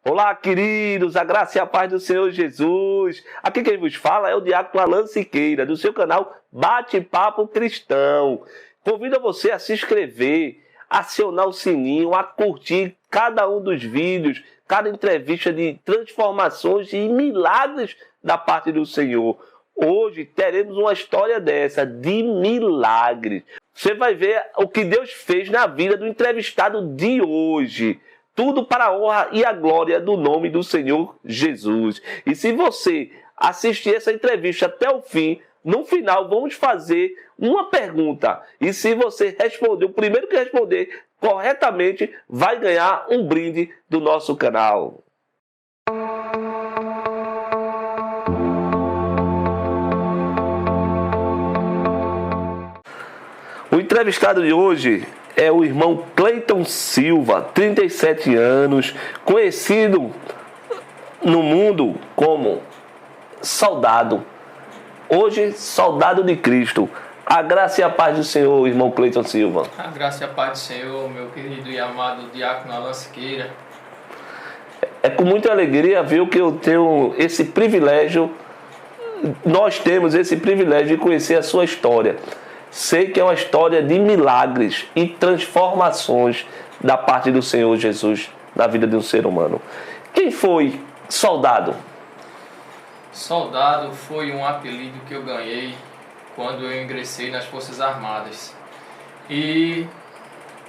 Olá, queridos, a graça e a paz do Senhor Jesus. Aqui quem vos fala é o diácono Alan Siqueira, do seu canal Bate-Papo Cristão. Convido você a se inscrever, a acionar o sininho, a curtir cada um dos vídeos, cada entrevista de transformações e milagres da parte do Senhor. Hoje teremos uma história dessa, de milagres. Você vai ver o que Deus fez na vida do entrevistado de hoje. Tudo para a honra e a glória do nome do Senhor Jesus. E se você assistir essa entrevista até o fim, no final vamos fazer uma pergunta. E se você responder, o primeiro que responder corretamente, vai ganhar um brinde do nosso canal. O entrevistado de hoje é o irmão Cleiton Silva, 37 anos, conhecido no mundo como soldado. Hoje, soldado de Cristo. A graça e a paz do Senhor, irmão Cleiton Silva. A graça e a paz do Senhor, meu querido e amado diácono Alan Siqueira. É com muita alegria ver que eu tenho esse privilégio, nós temos esse privilégio de conhecer a sua história. Sei que é uma história de milagres e transformações da parte do Senhor Jesus na vida de um ser humano. Quem foi soldado? Soldado foi um apelido que eu ganhei quando eu ingressei nas Forças Armadas. E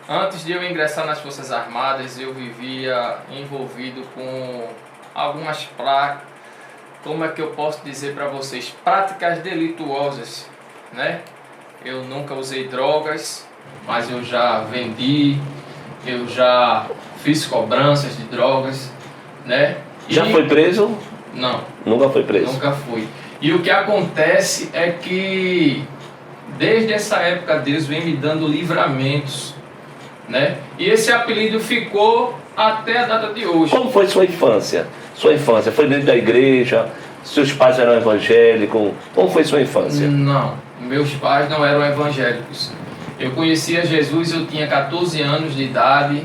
antes de eu ingressar nas Forças Armadas, eu vivia envolvido com algumas práticas, como é que eu posso dizer para vocês, práticas delituosas, né? Eu nunca usei drogas, mas eu já vendi, eu já fiz cobranças de drogas, né? Já foi preso? Não. Nunca foi preso? Nunca fui. E o que acontece é que desde essa época Deus vem me dando livramentos, né? E esse apelido ficou até a data de hoje. Como foi sua infância? Sua infância foi dentro da igreja? Seus pais eram evangélicos? Como foi sua infância? Não, meus pais não eram evangélicos. Eu conhecia Jesus, eu tinha 14 anos de idade,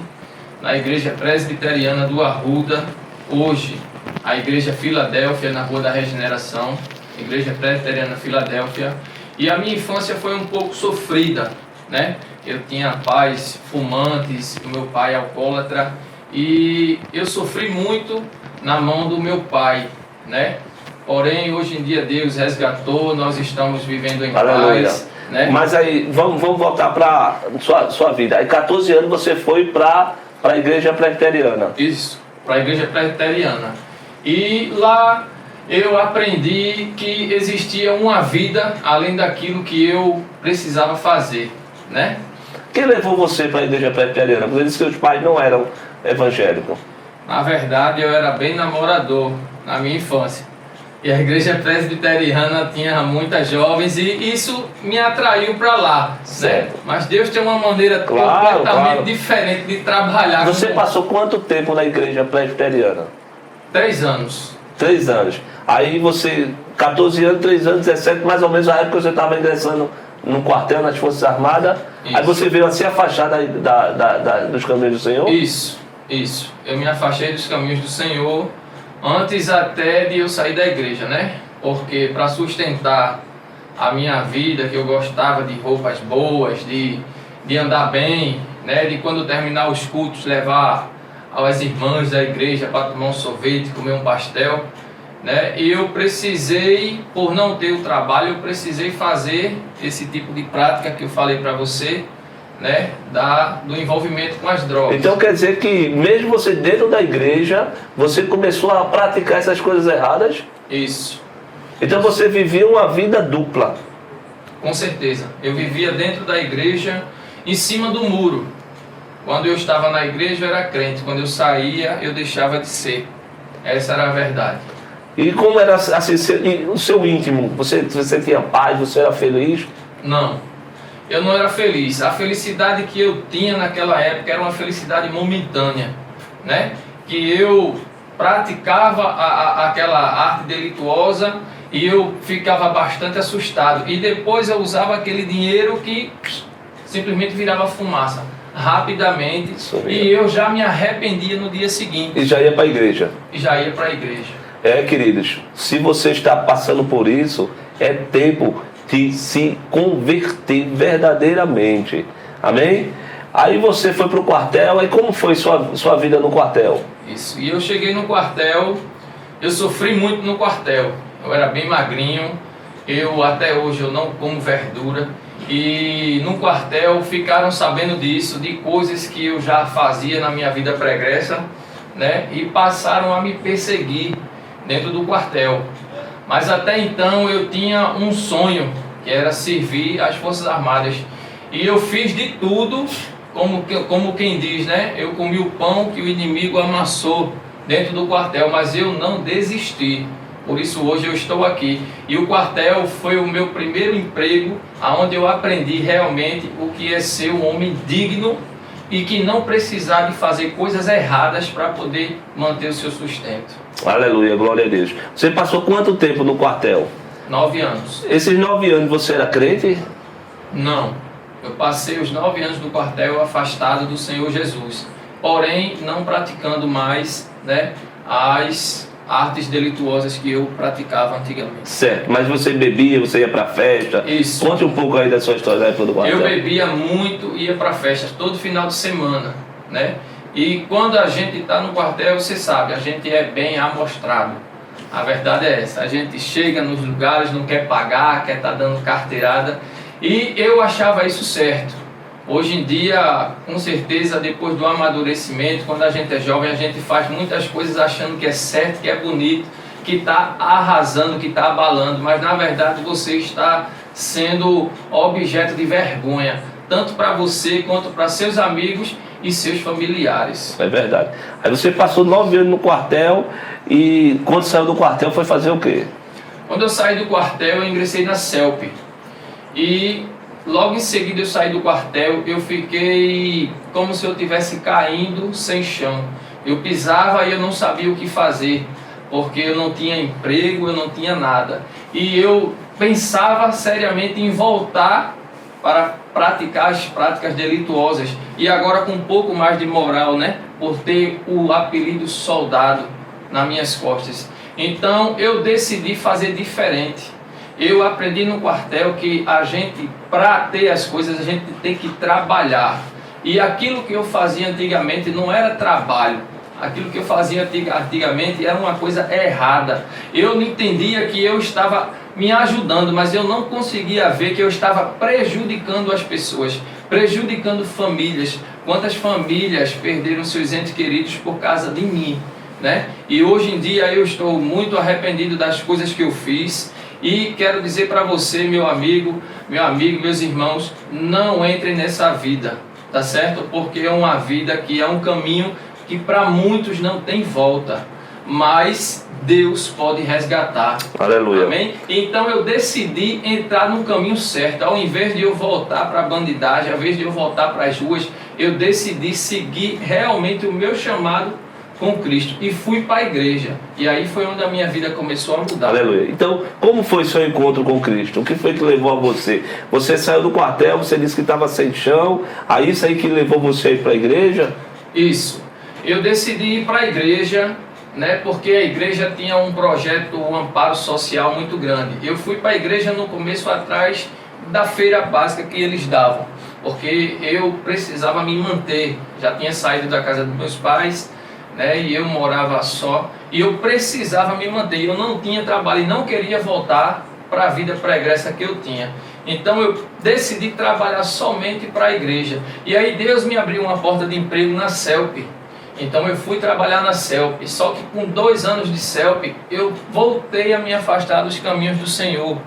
na igreja presbiteriana do Arruda, hoje a igreja Filadélfia, na Rua da Regeneração, igreja presbiteriana Filadélfia. E a minha infância foi um pouco sofrida, né? Eu tinha pais fumantes, o meu pai alcoólatra, e eu sofri muito na mão do meu pai, né? Porém, hoje em dia Deus resgatou, nós estamos vivendo em paz, né? Mas aí, vamos voltar para sua vida. Aí, 14 anos você foi para a igreja presbiteriana. Isso, para a igreja presbiteriana. E lá eu aprendi que existia uma vida além daquilo que eu precisava fazer, né? Quem levou você para a igreja presbiteriana? Porque disse que seus pais não eram evangélicos. Na verdade, eu era bem namorador na minha infância. E a igreja presbiteriana tinha muitas jovens e isso me atraiu para lá, né? Mas Deus tem uma maneira completamente diferente de trabalhar. Você passou quanto tempo na igreja presbiteriana? 3 anos. 3 anos. Aí você, 14 anos, 3 anos, 17, mais ou menos a época que você estava ingressando no quartel nas Forças Armadas. Isso. Aí você veio a se afastar dos caminhos do Senhor? Isso. Eu me afastei dos caminhos do Senhor antes até de eu sair da igreja, né? Porque para sustentar a minha vida, que eu gostava de roupas boas, de andar bem, né? De quando terminar os cultos levar as irmãs da igreja para tomar um sorvete, comer um pastel, né? E eu precisei, por não ter o trabalho, eu precisei fazer esse tipo de prática que eu falei para você, né, do envolvimento com as drogas. Então quer dizer que mesmo você dentro da igreja, você começou a praticar essas coisas erradas? Isso. Então você vivia uma vida dupla? Com certeza. Eu vivia dentro da igreja, em cima do muro. Quando eu estava na igreja eu era crente, quando eu saía eu deixava de ser. Essa era a verdade. E como era assim, o seu íntimo? Você tinha paz, você era feliz? Não. Eu não era feliz. A felicidade que eu tinha naquela época era uma felicidade momentânea, né? Que eu praticava aquela arte delituosa e eu ficava bastante assustado. E depois eu usava aquele dinheiro que simplesmente virava fumaça. rapidamente e eu já me arrependia no dia seguinte. E já ia para a igreja. E já ia para a igreja. Queridos, se você está passando por isso, é tempo de se converter verdadeiramente. Amém? Aí você foi para o quartel, aí como foi sua vida no quartel? Isso, e eu cheguei no quartel, eu sofri muito no quartel. Eu era bem magrinho, até hoje eu não como verdura. E no quartel ficaram sabendo disso, de coisas que eu já fazia na minha vida pregressa, né? E passaram a me perseguir dentro do quartel. Mas até então eu tinha um sonho, que era servir às Forças Armadas. E eu fiz de tudo, como quem diz, né? Eu comi o pão que o inimigo amassou dentro do quartel, mas eu não desisti. Por isso hoje eu estou aqui. E o quartel foi o meu primeiro emprego, onde eu aprendi realmente o que é ser um homem digno e que não precisar de fazer coisas erradas para poder manter o seu sustento. Aleluia, glória a Deus. Você passou quanto tempo no quartel? 9 anos. Esses 9 anos você era crente? Não. Eu passei os 9 anos do quartel afastado do Senhor Jesus. Porém, não praticando mais, né, as artes delituosas que eu praticava antigamente. Certo, mas você bebia, você ia para festa? Isso. Conte um pouco aí da sua história da época do quartel. Eu bebia muito, ia para festas todo final de semana, né? E quando a gente está no quartel, você sabe, a gente é bem amostrado. A verdade é essa, a gente chega nos lugares, não quer pagar, quer estar dando carteirada. E eu achava isso certo. Hoje em dia, com certeza, depois do amadurecimento, quando a gente é jovem, a gente faz muitas coisas achando que é certo, que é bonito, que está arrasando, que está abalando, mas na verdade você está sendo objeto de vergonha, tanto para você quanto para seus amigos e seus familiares. É verdade. Aí você passou 9 anos no quartel e quando saiu do quartel foi fazer o quê? Quando eu saí do quartel, eu ingressei na CELP. E logo em seguida eu saí do quartel, eu fiquei como se eu estivesse caindo sem chão. Eu pisava e eu não sabia o que fazer, porque eu não tinha emprego, eu não tinha nada. E eu pensava seriamente em voltar para praticar as práticas delituosas. E agora com um pouco mais de moral, né? Por ter o apelido soldado nas minhas costas. Então eu decidi fazer diferente. Eu aprendi no quartel que a gente, para ter as coisas, a gente tem que trabalhar. E aquilo que eu fazia antigamente não era trabalho. Aquilo que eu fazia antigamente era uma coisa errada. Eu não entendia que eu estava me ajudando, mas eu não conseguia ver que eu estava prejudicando as pessoas, prejudicando famílias. Quantas famílias perderam seus entes queridos por causa de mim, né? E hoje em dia eu estou muito arrependido das coisas que eu fiz. E quero dizer para você, meu amigo, meus irmãos, não entrem nessa vida, tá certo? Porque é uma vida que é um caminho que para muitos não tem volta, mas Deus pode resgatar. Aleluia. Amém? Então eu decidi entrar no caminho certo. Ao invés de eu voltar para a bandidagem, ao invés de eu voltar para as ruas, eu decidi seguir realmente o meu chamado com Cristo e fui para a igreja. E aí foi onde a minha vida começou a mudar. Aleluia. Então, como foi seu encontro com Cristo? O que foi que levou a você? Você saiu do quartel, você disse que estava sem chão, aí isso aí que levou você a ir para a igreja? Isso. Eu decidi ir para a igreja, né, porque a igreja tinha um projeto, um amparo social muito grande. Eu fui para a igreja no começo atrás da feira básica que eles davam, porque eu precisava me manter. Já tinha saído da casa dos meus pais, né, e eu morava só, e eu precisava me manter. Eu não tinha trabalho e não queria voltar para a vida pregressa que eu tinha. Então eu decidi trabalhar somente para a igreja. E aí Deus me abriu uma porta de emprego na CELP. Então eu fui trabalhar na CELP. Só que com 2 anos de CELP, eu voltei a me afastar dos caminhos do Senhor.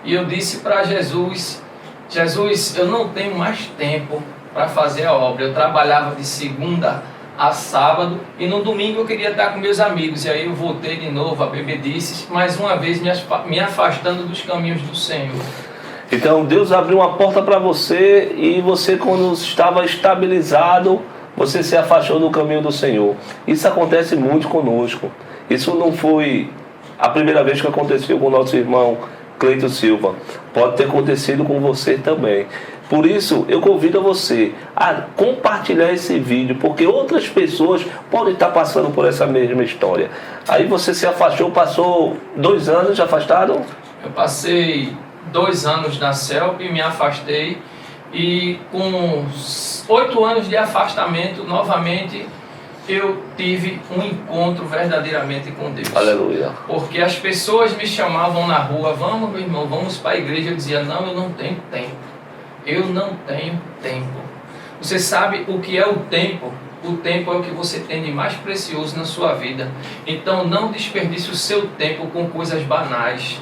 E eu disse para Jesus, Jesus, eu não tenho mais tempo para fazer a obra. Eu trabalhava de segunda a sábado e no domingo eu queria estar com meus amigos. E aí eu voltei de novo a bebedices, mais uma vez me afastando dos caminhos do Senhor. Então Deus abriu uma porta para você e você, quando estava estabilizado, você se afastou do caminho do Senhor. Isso acontece muito conosco. Isso não foi a primeira vez que aconteceu com o nosso irmão Cleito Silva. Pode ter acontecido com você também. Por isso, eu convido você a compartilhar esse vídeo, porque outras pessoas podem estar passando por essa mesma história. Aí você se afastou, passou 2 anos afastado? Eu passei 2 anos na CELP, me afastei e com 8 anos de afastamento, novamente, eu tive um encontro verdadeiramente com Deus. Aleluia. Porque as pessoas me chamavam na rua, vamos, meu irmão, vamos para a igreja. Eu dizia, não, eu não tenho tempo. Eu não tenho tempo. Você sabe o que é o tempo? O tempo é o que você tem de mais precioso na sua vida. Então não desperdice o seu tempo com coisas banais.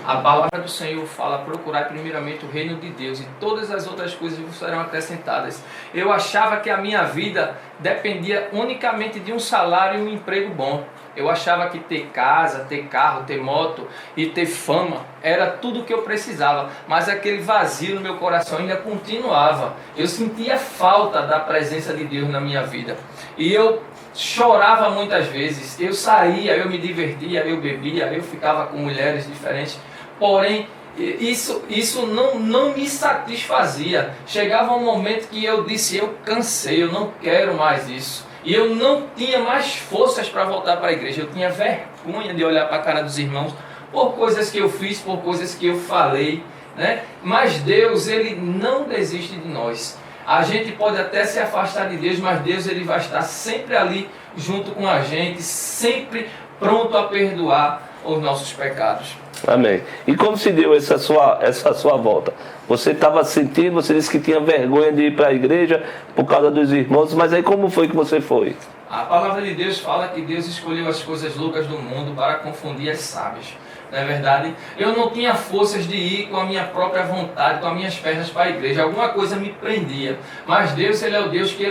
A palavra do Senhor fala, procurar primeiramente o reino de Deus e todas as outras coisas vos serão acrescentadas. Eu achava que a minha vida dependia unicamente de um salário e um emprego bom. Eu achava que ter casa, ter carro, ter moto e ter fama era tudo o que eu precisava. Mas aquele vazio no meu coração ainda continuava. Eu sentia falta da presença de Deus na minha vida. E eu chorava muitas vezes. Eu saía, eu me divertia, eu bebia, eu ficava com mulheres diferentes. Porém, isso não me satisfazia. Chegava um momento que eu disse, eu cansei, eu não quero mais isso. E eu não tinha mais forças para voltar para a igreja. Eu tinha vergonha de olhar para a cara dos irmãos por coisas que eu fiz, por coisas que eu falei, né? Mas Deus, Ele não desiste de nós. A gente pode até se afastar de Deus, mas Deus, Ele vai estar sempre ali junto com a gente, sempre pronto a perdoar os nossos pecados. Amém. E como se deu essa sua volta? Você estava sentindo, você disse que tinha vergonha de ir para a igreja por causa dos irmãos, mas aí como foi que você foi? A palavra de Deus fala que Deus escolheu as coisas loucas do mundo para confundir as sábias. Não é verdade? Eu não tinha forças de ir com a minha própria vontade, com as minhas pernas para a igreja. Alguma coisa me prendia. Mas Deus, Ele é o Deus que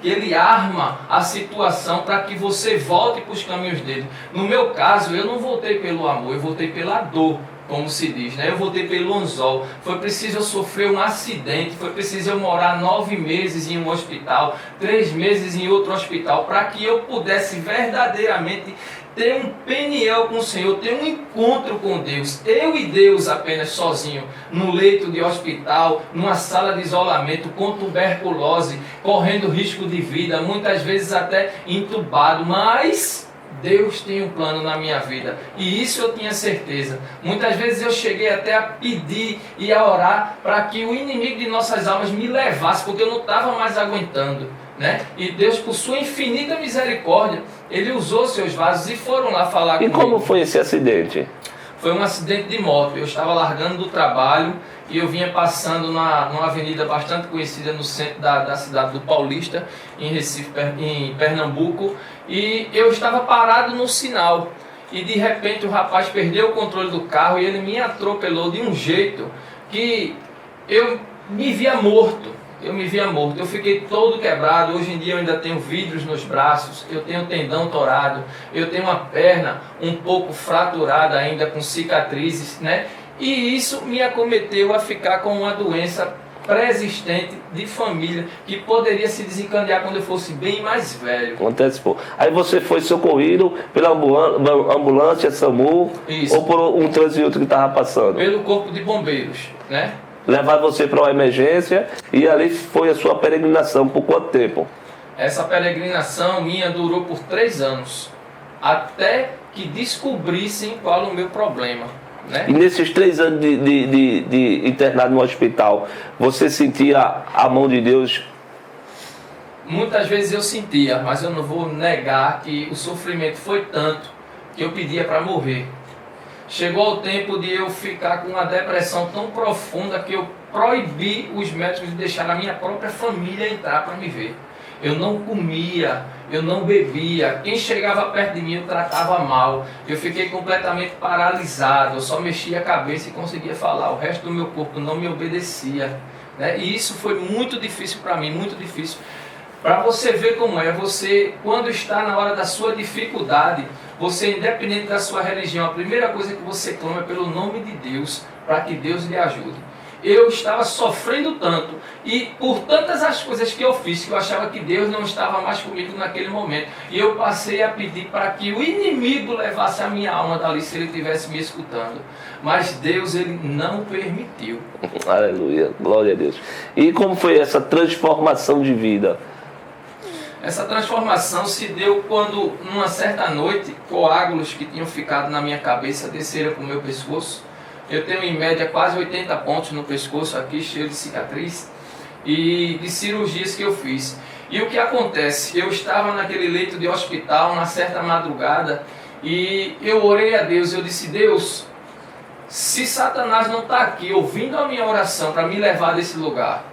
Ele arma a situação para que você volte para os caminhos dele. No meu caso, eu não voltei pelo amor, eu voltei pela dor, como se diz, né? Eu voltei pelo anzol. Foi preciso eu sofrer um acidente, foi preciso eu morar 9 meses em um hospital, 3 meses em outro hospital, para que eu pudesse verdadeiramente ter um peniel com o Senhor, ter um encontro com Deus. Eu e Deus apenas sozinho, no leito de hospital, numa sala de isolamento, com tuberculose, correndo risco de vida, muitas vezes até entubado, mas Deus tem um plano na minha vida, e isso eu tinha certeza. Muitas vezes eu cheguei até a pedir e a orar para que o inimigo de nossas almas me levasse, porque eu não estava mais aguentando, né? E Deus, por sua infinita misericórdia, Ele usou seus vasos e foram lá falar comigo. E como foi esse acidente? Foi um acidente de moto. Eu estava largando do trabalho e eu vinha passando numa avenida bastante conhecida no centro da cidade do Paulista, em Recife, em Pernambuco, e eu estava parado no sinal. E de repente o rapaz perdeu o controle do carro e ele me atropelou de um jeito que eu me via morto. Eu fiquei todo quebrado. Hoje em dia eu ainda tenho vidros nos braços, eu tenho tendão torado, eu tenho uma perna um pouco fraturada ainda, com cicatrizes, né? E isso me acometeu a ficar com uma doença pré-existente de família, que poderia se desencadear quando eu fosse bem mais velho. Antecipou. Aí você foi socorrido pela ambulância SAMU. Isso. Ou por um transeunte que estava passando? Pelo corpo de bombeiros, né? Levar você para uma emergência, e ali foi a sua peregrinação. Por quanto tempo? Essa peregrinação minha durou por 3 anos, até que descobrissem qual o meu problema, né? E nesses 3 anos de internado no hospital, você sentia a mão de Deus? Muitas vezes eu sentia, mas eu não vou negar que o sofrimento foi tanto que eu pedia para morrer. Chegou o tempo de eu ficar com uma depressão tão profunda que eu proibi os médicos de deixar a minha própria família entrar para me ver. Eu não comia, eu não bebia, quem chegava perto de mim eu tratava mal. Eu fiquei completamente paralisado, eu só mexia a cabeça e conseguia falar. O resto do meu corpo não me obedecia, né? E isso foi muito difícil para mim, muito difícil. Para você ver como é, você, quando está na hora da sua dificuldade, você, independente da sua religião, a primeira coisa que você clama é pelo nome de Deus, para que Deus lhe ajude. eu estava sofrendo tanto, e por tantas as coisas que eu fiz, que eu achava que Deus não estava mais comigo naquele momento, e eu passei a pedir para que o inimigo levasse a minha alma dali, se ele estivesse me escutando, mas Deus, ele não permitiu. Aleluia, glória a Deus. E como foi essa transformação de vida? Essa transformação se deu quando, numa certa noite, coágulos que tinham ficado na minha cabeça desceram para o meu pescoço. Eu tenho em média quase 80 pontos no pescoço aqui, cheio de cicatriz, e de cirurgias que eu fiz. E o que acontece? Eu estava naquele leito de hospital, na certa madrugada, e eu orei a Deus, eu disse: Deus, se Satanás não está aqui ouvindo a minha oração para me levar desse lugar,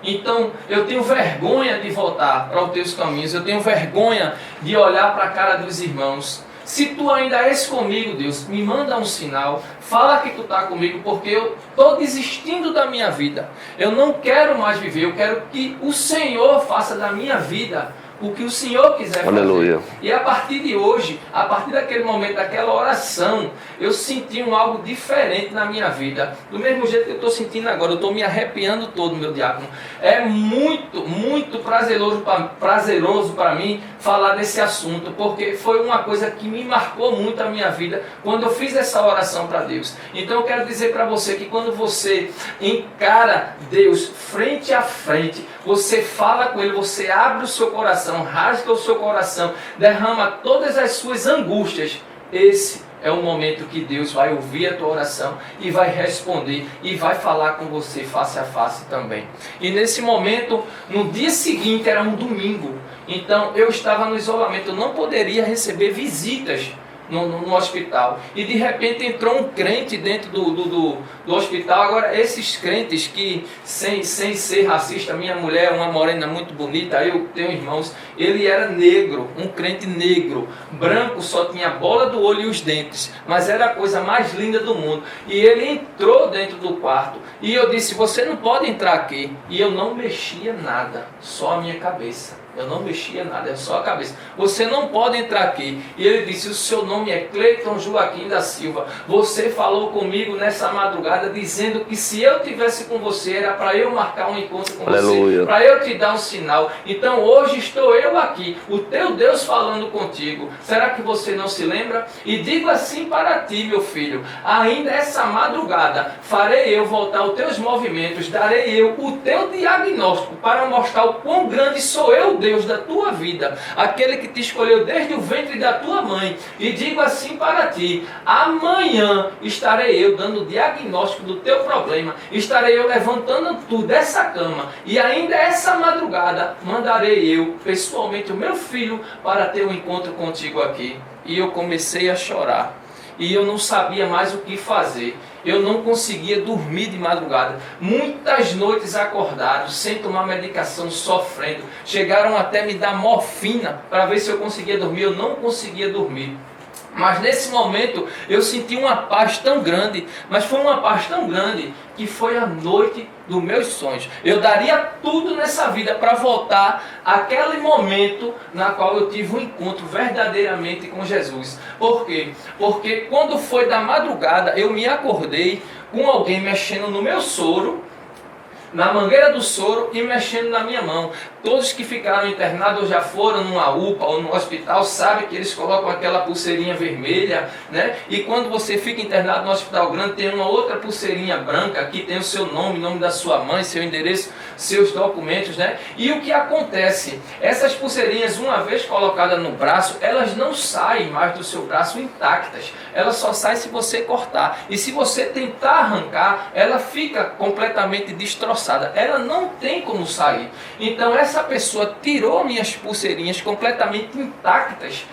então eu tenho vergonha de voltar para os teus caminhos, eu tenho vergonha de olhar para a cara dos irmãos. Se tu ainda és comigo, Deus, me manda um sinal, fala que tu está comigo, porque eu estou desistindo da minha vida. Eu não quero mais viver, eu quero que o Senhor faça da minha vida o que o Senhor quiser fazer. Aleluia. E a partir de hoje, a partir daquele momento, daquela oração, eu senti algo diferente na minha vida. Do mesmo jeito que eu estou sentindo agora, eu estou me arrepiando todo, meu diácono. É muito, muito prazeroso para mim falar desse assunto, porque foi uma coisa que me marcou muito a minha vida quando eu fiz essa oração para Deus. Então eu quero dizer para você que quando você encara Deus frente a frente, você fala com Ele, você abre o seu coração, rasga o seu coração, derrama todas as suas angústias, esse é o momento que Deus vai ouvir a tua oração e vai responder e vai falar com você face a face também. E nesse momento, no dia seguinte, era um domingo, então eu estava no isolamento, eu não poderia receber visitas no hospital, e de repente entrou um crente dentro do hospital. Agora esses crentes que sem ser racista, minha mulher uma morena muito bonita, eu tenho irmãos, ele era negro, um crente negro, branco, só tinha a bola do olho e os dentes, mas era a coisa mais linda do mundo, e ele entrou dentro do quarto, e eu disse: você não pode entrar aqui, e eu não mexia nada, só a minha cabeça. Eu não mexia nada, é só a cabeça. Você não pode entrar aqui. E ele disse: o seu nome é Cleiton Joaquim da Silva. Você falou comigo nessa madrugada dizendo que se eu tivesse com você era para eu marcar um encontro com Aleluia. você, para eu te dar um sinal. Então hoje estou eu aqui, o teu Deus falando contigo. Será que você não se lembra? E digo assim para ti, meu filho: ainda essa madrugada farei eu voltar os teus movimentos, darei eu o teu diagnóstico para mostrar o quão grande sou eu, Deus da tua vida, aquele que te escolheu desde o ventre da tua mãe. E digo assim para ti: amanhã estarei eu dando o diagnóstico do teu problema, estarei eu levantando tu dessa cama, e ainda essa madrugada mandarei eu pessoalmente o meu filho para ter um encontro contigo aqui. E eu comecei a chorar, e eu não sabia mais o que fazer. Eu não conseguia dormir de madrugada. Muitas noites acordado, sem tomar medicação, sofrendo. Chegaram até me dar morfina para ver se eu conseguia dormir. Eu não conseguia dormir. Mas nesse momento eu senti uma paz tão grande, mas foi uma paz tão grande que foi a noite dos meus sonhos. Eu daria tudo nessa vida para voltar àquele momento na qual eu tive um encontro verdadeiramente com Jesus. Por quê? Porque quando foi da madrugada eu me acordei com alguém mexendo no meu soro, na mangueira do soro, e mexendo na minha mão. Todos que ficaram internados ou já foram numa UPA ou no hospital sabem que eles colocam aquela pulseirinha vermelha, né? E quando você fica internado no hospital grande, tem uma outra pulseirinha branca que tem o seu nome, nome da sua mãe, seu endereço, seus documentos, né? E o que acontece? Essas pulseirinhas, uma vez colocadas no braço, elas não saem mais do seu braço intactas. Elas só saem se você cortar. E se você tentar arrancar, ela fica completamente destroçada. Ela não tem como sair. Então essa pessoa tirou minhas pulseirinhas completamente intactas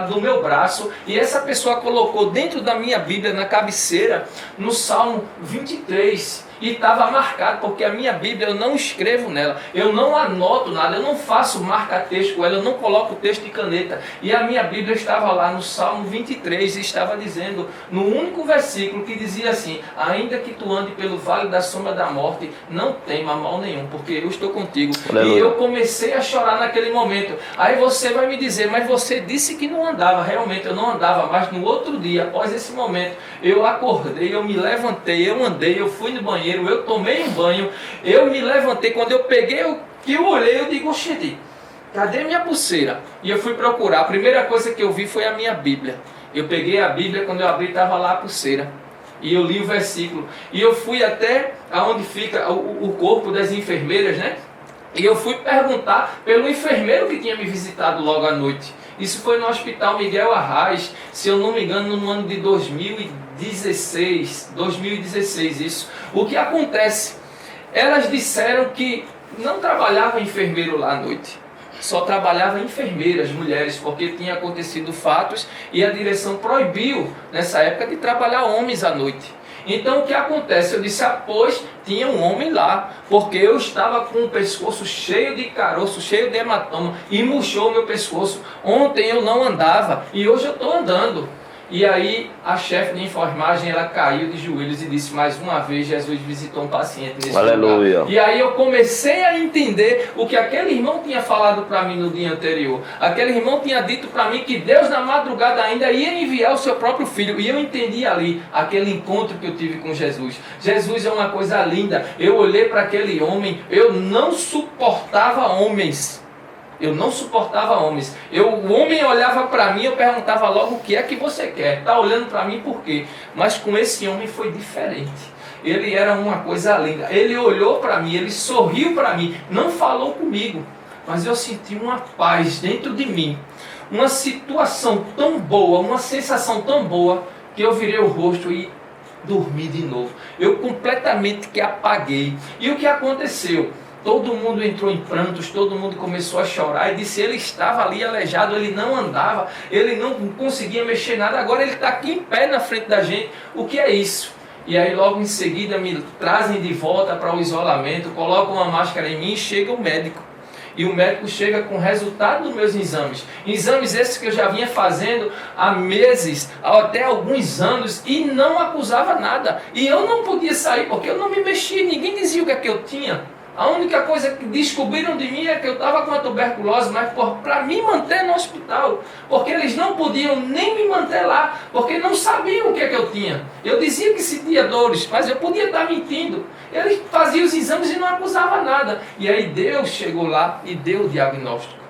do meu braço, e essa pessoa colocou dentro da minha Bíblia, na cabeceira, no Salmo 23. E estava marcado, porque a minha Bíblia eu não escrevo nela, eu não anoto nada, eu não faço marca-texto com ela, eu não coloco texto de caneta. E a minha Bíblia estava lá no Salmo 23 e estava dizendo, no único versículo que dizia assim: ainda que tu ande pelo vale da sombra da morte, não tema mal nenhum, porque eu estou contigo. Aleluia. E eu comecei a chorar naquele momento. Aí você vai me dizer: mas você disse que não andava. Realmente eu não andava, mas no outro dia, após esse momento, eu acordei, eu me levantei, eu andei, eu fui no banheiro, banheiro, eu tomei um banho, eu me levantei, quando eu peguei, eu olhei, eu digo, oxente, cadê minha pulseira? E eu fui procurar, a primeira coisa que eu vi foi a minha Bíblia. Eu peguei a Bíblia, quando eu abri estava lá a pulseira. E eu li o versículo. E eu fui até aonde fica o corpo das enfermeiras, né? E eu fui perguntar pelo enfermeiro que tinha me visitado logo à noite. Isso foi no Hospital Miguel Arraes, se eu não me engano, no ano de 2016, isso. O que acontece? Elas disseram que não trabalhava enfermeiro lá à noite. Só trabalhava enfermeiras, mulheres, porque tinha acontecido fatos e a direção proibiu, nessa época, de trabalhar homens à noite. Então o que acontece? Eu disse, pois tinha um homem lá, porque eu estava com o pescoço cheio de caroço, cheio de hematoma, e murchou o meu pescoço. Ontem eu não andava e hoje eu estou andando. E aí a chefe de enfermagem, ela caiu de joelhos e disse, mais uma vez Jesus visitou um paciente nesse Aleluia. lugar. E aí eu comecei a entender o que aquele irmão tinha falado para mim no dia anterior. Aquele irmão tinha dito para mim que Deus na madrugada ainda ia enviar o seu próprio filho. E eu entendi ali aquele encontro que eu tive com Jesus. Jesus é uma coisa linda. Eu olhei para aquele homem, eu não suportava homens. Eu não suportava homens. O homem olhava para mim, eu perguntava logo, o que é que você quer? Está olhando para mim por quê? Mas com esse homem foi diferente. Ele era uma coisa linda. Ele olhou para mim, ele sorriu para mim, não falou comigo. Mas eu senti uma paz dentro de mim. Uma situação tão boa, uma sensação tão boa, que eu virei o rosto e dormi de novo. Eu completamente que apaguei. E o que aconteceu? Todo mundo entrou em prantos, todo mundo começou a chorar e disse, ele estava ali aleijado, ele não andava, ele não conseguia mexer nada, agora ele está aqui em pé na frente da gente. O que é isso? E aí logo em seguida me trazem de volta para o isolamento, colocam uma máscara em mim e chega o médico. E o médico chega com o resultado dos meus exames. Exames esses que eu já vinha fazendo há meses, até alguns anos, e não acusava nada. E eu não podia sair porque eu não me mexia, ninguém dizia o que é que eu tinha. A única coisa que descobriram de mim é que eu estava com a tuberculose, mas para me manter no hospital, porque eles não podiam nem me manter lá, porque não sabiam o que é que eu tinha. Eu dizia que sentia dores, mas eu podia estar mentindo. Eles faziam os exames e não acusavam nada. E aí Deus chegou lá e deu o diagnóstico.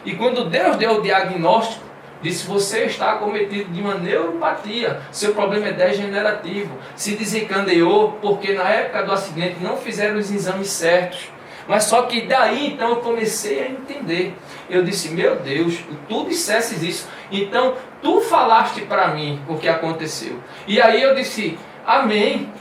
E quando Deus deu o diagnóstico, disse, você está acometido de uma neuropatia, seu problema é degenerativo, se desencadeou porque na época do acidente não fizeram os exames certos. Mas só que daí então eu comecei a entender. Eu disse, meu Deus, tu dissesses isso, então tu falaste para mim o que aconteceu. E aí eu disse, amém,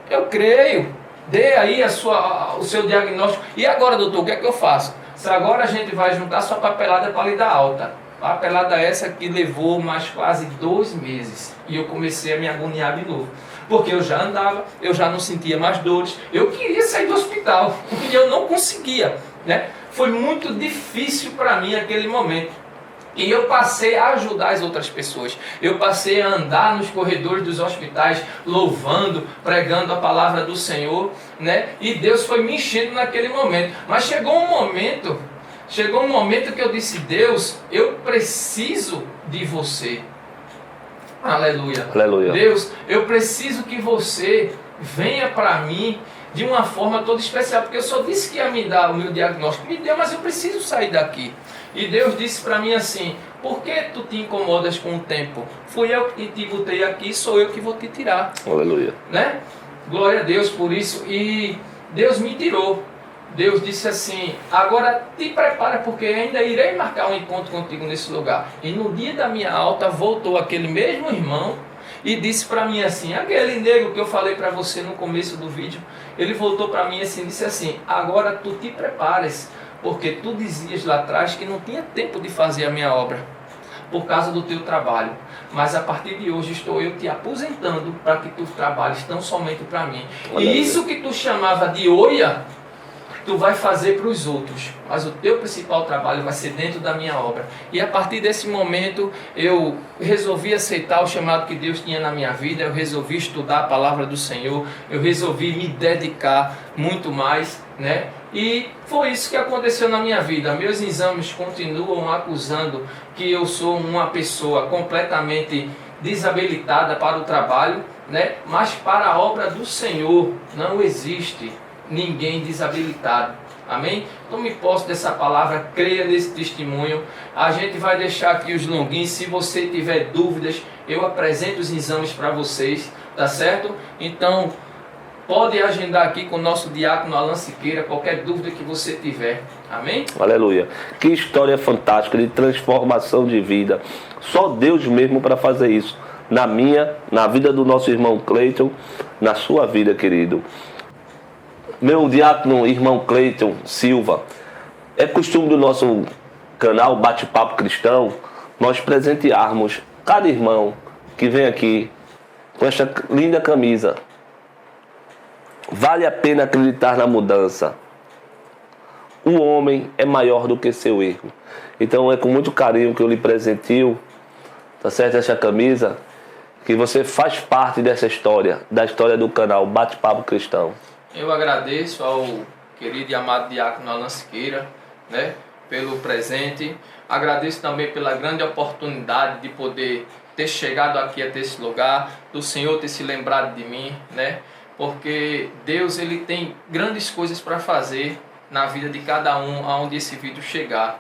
eu creio, dê aí o seu diagnóstico. E agora, doutor, o que é que eu faço? Se agora a gente vai juntar sua papelada para lhe dar alta. A papelada essa que levou mais quase 2 meses. E eu comecei a me agoniar de novo. Porque eu já andava, eu já não sentia mais dores. Eu queria sair do hospital, porque eu não conseguia, né? Foi muito difícil para mim aquele momento. E eu passei a ajudar as outras pessoas. Eu passei a andar nos corredores dos hospitais, louvando, pregando a palavra do Senhor, né? E Deus foi me enchendo naquele momento. Mas chegou um momento que eu disse, Deus, eu preciso de você. Aleluia. Aleluia. Deus, eu preciso que você venha para mim de uma forma toda especial, porque eu só disse que ia me dar o meu diagnóstico. Me deu, mas eu preciso sair daqui. E Deus disse para mim assim, por que tu te incomodas com o tempo? Fui eu que te botei aqui, sou eu que vou te tirar. Aleluia. Né? Glória a Deus por isso. E Deus me tirou. Deus disse assim, agora te prepara porque ainda irei marcar um encontro contigo nesse lugar. E no dia da minha alta voltou aquele mesmo irmão e disse para mim assim, aquele negro que eu falei para você no começo do vídeo, ele voltou para mim assim, disse assim, agora tu te prepares, porque tu dizias lá atrás que não tinha tempo de fazer a minha obra por causa do teu trabalho. Mas a partir de hoje estou eu te aposentando para que tu trabalhes tão somente para mim. E isso que tu chamava de oia, tu vai fazer para os outros, mas o teu principal trabalho vai ser dentro da minha obra. E a partir desse momento eu resolvi aceitar o chamado que Deus tinha na minha vida, eu resolvi estudar a palavra do Senhor, eu resolvi me dedicar muito mais, né? E foi isso que aconteceu na minha vida. Meus exames continuam acusando que eu sou uma pessoa completamente desabilitada para o trabalho, né? Mas para a obra do Senhor não existe ninguém desabilitado. Amém? Tome posse dessa palavra, creia nesse testemunho. A gente vai deixar aqui os logins. Se você tiver dúvidas, eu apresento os exames para vocês, tá certo? Então, pode agendar aqui com o nosso diácono Alan Siqueira, qualquer dúvida que você tiver. Amém? Aleluia. Que história fantástica de transformação de vida. Só Deus mesmo para fazer isso. Na minha, na vida do nosso irmão Cleiton, na sua vida, querido. Meu diácono, irmão Cleiton Silva, é costume do nosso canal Bate-Papo Cristão nós presentearmos cada irmão que vem aqui com esta linda camisa. Vale a pena acreditar na mudança. O homem é maior do que seu erro. Então é com muito carinho que eu lhe presentio, tá certo, essa camisa, que você faz parte dessa história, da história do canal Bate-Papo Cristão. Eu agradeço ao querido e amado diácono Alan Siqueira, né, pelo presente. Agradeço também pela grande oportunidade de poder ter chegado aqui até esse lugar, do Senhor ter se lembrado de mim, né? Porque Deus, ele tem grandes coisas para fazer na vida de cada um aonde esse vídeo chegar.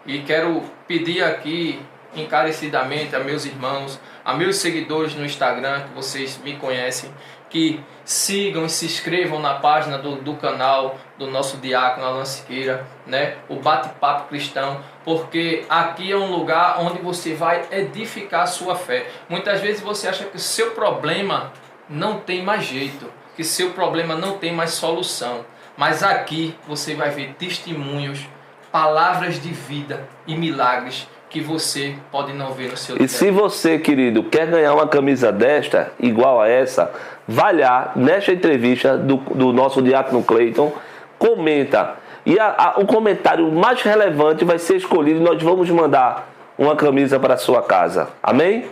E quero pedir aqui encarecidamente a meus irmãos, a meus seguidores no Instagram, que vocês me conhecem, que sigam e se inscrevam na página do canal do nosso diácono Alan Siqueira, né? O Bate-Papo Cristão, porque aqui é um lugar onde você vai edificar a sua fé. Muitas vezes você acha que o seu problema não tem mais jeito, que seu problema não tem mais solução, mas aqui você vai ver testemunhos, palavras de vida e milagres que você pode não ver no seu dia. E se você, querido, quer ganhar uma camisa desta, igual a essa, vai lá nesta entrevista do nosso diácono Cleiton, comenta. E o comentário mais relevante vai ser escolhido e nós vamos mandar uma camisa para a sua casa. Amém?